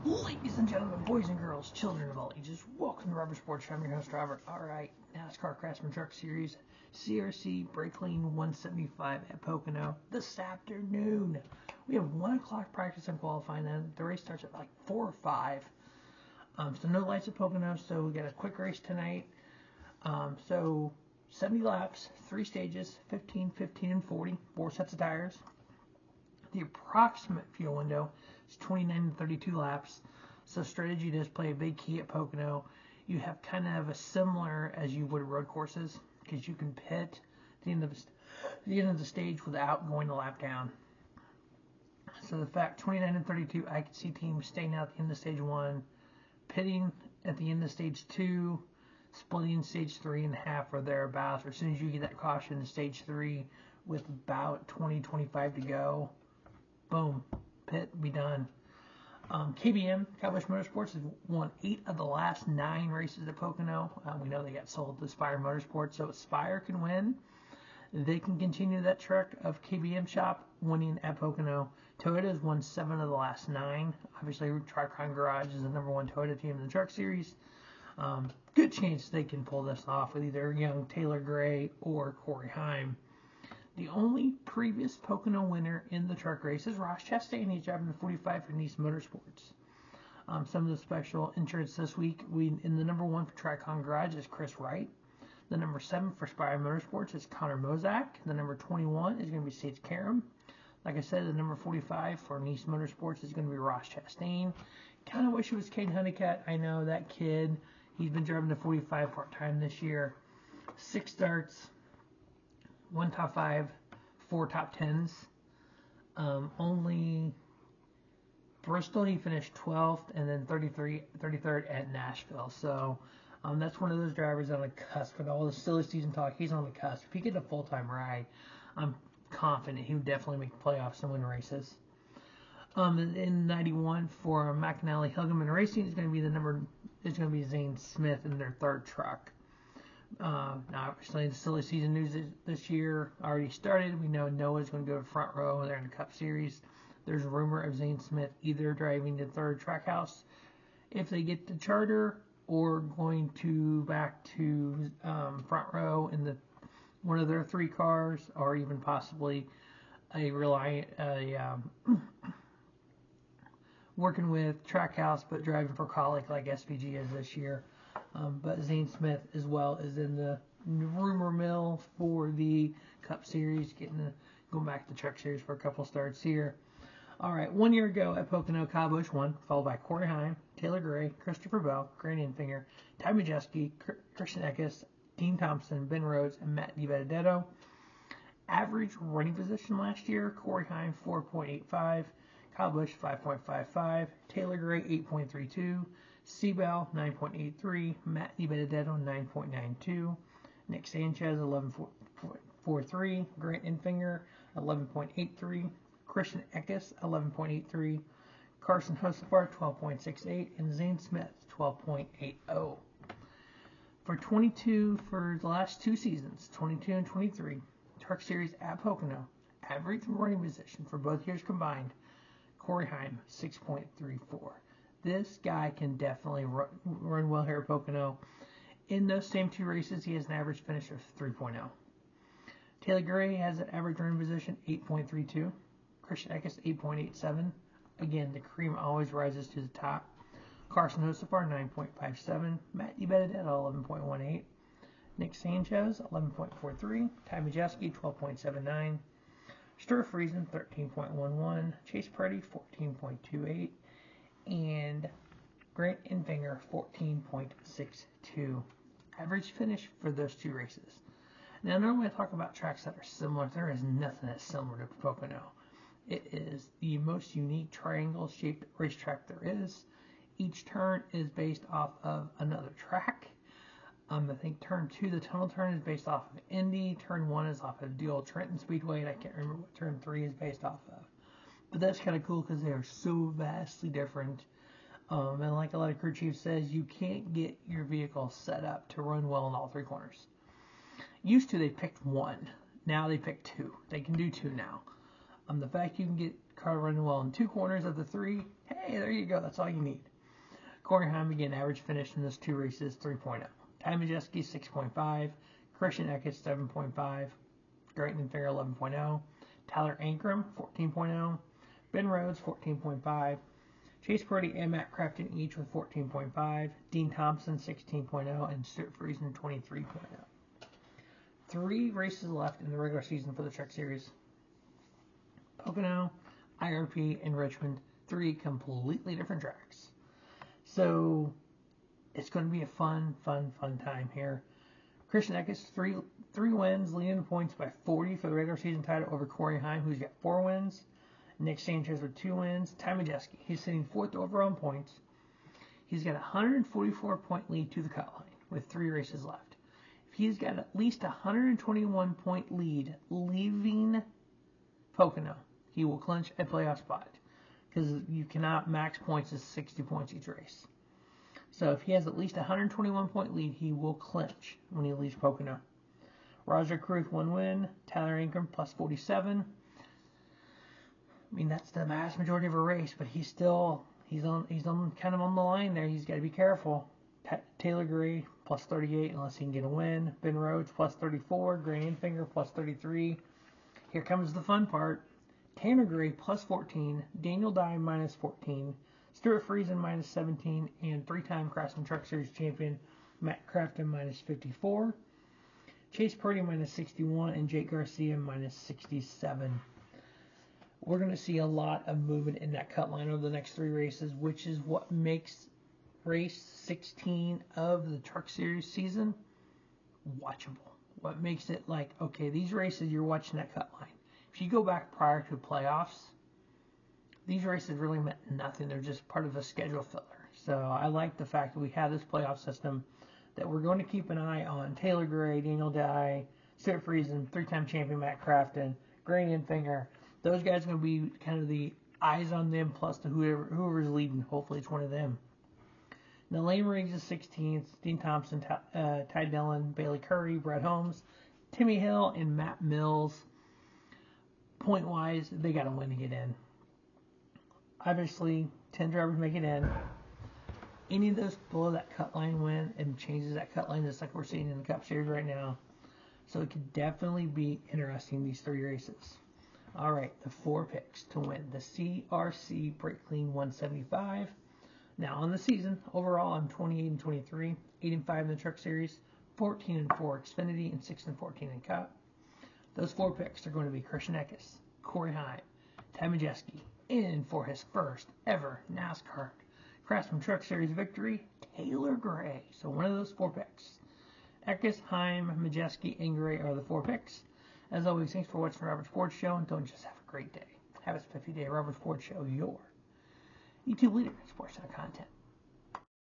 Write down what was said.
Ladies and gentlemen, boys and girls, children of all ages, welcome to Rubber Sports. I'm your host, Robert. Alright, NASCAR Craftsman Truck Series, CRC Brake Lane 175 at Pocono this afternoon. We have 1 o'clock practice and qualifying, then the race starts at like 4 or 5. So no lights at Pocono, so we got a quick race tonight. So 70 laps, 3 stages, 15, 15, and 40, 4 sets of tires. The approximate fuel window is 29 to 32 laps. So strategy does play a big key at Pocono. You have kind of a similar as you would road courses because you can pit at the end of the stage without going a lap down. So the fact 29 and 32, I could see teams staying out at the end of stage 1, pitting at the end of stage 2, splitting stage 3 in half or thereabouts. Or as soon as you get that caution in stage 3 with about 20-25 to go, boom, pit, be done. KBM, Cowboys Motorsports, has won 8 of the last 9 races at Pocono. We know they got sold to Spire Motorsports, so if Spire can win, they can continue that truck of KBM shop winning at Pocono. Toyota has won 7 of the last 9. Obviously, Tricon Garage is the #1 Toyota team in the truck series. Good chance they can pull this off with either young Taylor Gray or Corey Heim. The only previous Pocono winner in the truck race is Ross Chastain. He's driving the 45 for Nice Motorsports. Some of the special entrants this week, in the #1 for Tricon Garage is Chris Wright. The #7 for Spire Motorsports is Connor Mozak. The #21 is going to be Sage Karam. Like I said, the #45 for Nice Motorsports is going to be Ross Chastain. Kind of wish it was Cade Honeycutt. I know that kid. He's been driving the 45 part-time this year. 6 starts, 1 top 5, 4 top 10s. Only Bristol, he finished 12th, and then 33rd at Nashville. So that's one of those drivers on the cusp. With all the silly season talk, he's on the cusp. If he gets a full-time ride, I'm confident he would definitely make playoffs and win races. In 91 for McAnally Hilgeman Racing is going to be Zane Smith in their 3rd truck. Now, obviously, the silly season news this year already started. We know Noah's going to go to front row. They're in the Cup Series. There's a rumor of Zane Smith either driving the 3rd Trackhouse if they get the charter, or going to back to front row in one of their 3 cars, or even possibly working with Trackhouse but driving for Colic like SVG is this year. But Zane Smith as well is in the rumor mill for the Cup Series, going back to the Truck Series for a couple starts here. All right, 1 year ago at Pocono, Kyle Busch won, followed by Corey Heim, Taylor Gray, Christopher Bell, Grant Enfinger, Ty Majeski, Christian Eckes, Dean Thompson, Ben Rhodes, and Matt DiBenedetto. Average running position last year, Corey Heim 4.85, Kyle Busch 5.55, Taylor Gray 8.32, Seabell 9.83, Matt DiBenedetto 9.92, Nick Sanchez 11.43, Grant Enfinger 11.83, Christian Eckes 11.83, Carson Hocevar 12.68, and Zane Smith 12.80. For the last 2 seasons, 22 and 23, Truck Series at Pocono, average running position for both years combined, Corey Heim 6.34. This guy can definitely run well here at Pocono. In those same 2 races, he has an average finish of 3.0. Taylor Gray has an average running position 8.32. Christian Eckes 8.87. Again, the cream always rises to the top. Carson Hocevar 9.57. Matt DiBenedetto 11.18. Nick Sanchez 11.43. Ty Majeski 12.79. Stuart Friesen 13.11. Chase Purdy 14.28. And Grant Enfinger 14.62. Average finish for those 2 races. Now, normally I talk about tracks that are similar. There is nothing that's similar to Pocono. It is the most unique triangle-shaped racetrack there is. Each turn is based off of another track. I think turn 2, the tunnel turn, is based off of Indy. Turn 1 is off of the old Trenton Speedway, and I can't remember what turn 3 is based off of. But that's kind of cool because they are so vastly different. And like a lot of crew chief says, you can't get your vehicle set up to run well in all 3 corners. Used to, they picked 1. Now they pick 2. They can do 2 now. The fact you can get car running well in 2 corners of the 3, Hey, there you go. That's all you need. Corey Heim again, average finish in those two races, 3.0. Ty Majeski, 6.5. Christian Eckes, 7.5. Grayton Fair, 11.0. Tyler Ankrum, 14.0. Ben Rhodes, 14.5. Chase Purdy and Matt Crafton each with 14.5. Dean Thompson, 16.0. And Stuart Friesen, 23.0. 3 races left in the regular season for the Truck Series. Pocono, IRP, and Richmond, 3 completely different tracks. So it's going to be a fun time here. Christian Eckes, three wins, leading the points by 40 for the regular season title over Corey Heim, who's got 4 wins. Nick Sanchez with 2 wins. Ty Majeski, he's sitting 4th overall in points. He's got a 144-point lead to the cut line with 3 races left. If he's got at least a 121-point lead leaving Pocono, he will clinch a playoff spot because you cannot max points as 60 points each race. So if he has at least a 121-point lead, he will clinch when he leaves Pocono. Roger Cruth, 1 win. Tyler Ankrum, plus 47. I mean, that's the vast majority of a race, but he's on kind of on the line there. He's got to be careful. Taylor Gray, plus 38, unless he can get a win. Ben Rhodes, plus 34. Gray Enfinger, plus 33. Here comes the fun part. Tanner Gray, plus 14. Daniel Dye, minus 14. Stuart Friesen, minus 17. And 3-time Craftsman Truck Series champion Matt Crafton, minus 54. Chase Purdy, minus 61. And Jake Garcia, minus 67. We're going to see a lot of movement in that cut line over the next 3 races, which is what makes race 16 of the Truck Series season watchable. What makes it like, okay, these races, you're watching that cut line. If you go back prior to playoffs, these races really meant nothing. They're just part of a schedule filler. So I like the fact that we have this playoff system, that we're going to keep an eye on Taylor Gray, Daniel Dye, Stuart Friesen, 3-time champion Matt Crafton, Gray Enfinger. Those guys are going to be kind of the eyes on them, plus to whoever's leading. Hopefully it's one of them. Now, Lane Riggs is 16th. Dean Thompson, Ty Dillon, Bailey Curry, Brett Holmes, Timmy Hill, and Matt Mills. Point-wise, they got to win to get in. Obviously, 10 drivers make it in. Any of those below that cut line win and changes that cut line, just like we're seeing in the Cup Series right now. So it could definitely be interesting, these 3 races. All right, the 4 picks to win the CRC Brake Clean 175. Now on the season, overall, I'm 28-23, 8-5 in the Truck Series, 14-4 Xfinity, and 6-14 in Cup. Those 4 picks are going to be Christian Eckes, Corey Heim, Ty Majeski, and for his first ever NASCAR Craftsman Truck Series victory, Taylor Gray. So one of those 4 picks. Eckes, Heim, Majeski, and Gray are the 4 picks. As always, thanks for watching the Robert Sports Show, and don't just have a great day. Have a 50-day Robert Sports Show, your YouTube leader in sports content.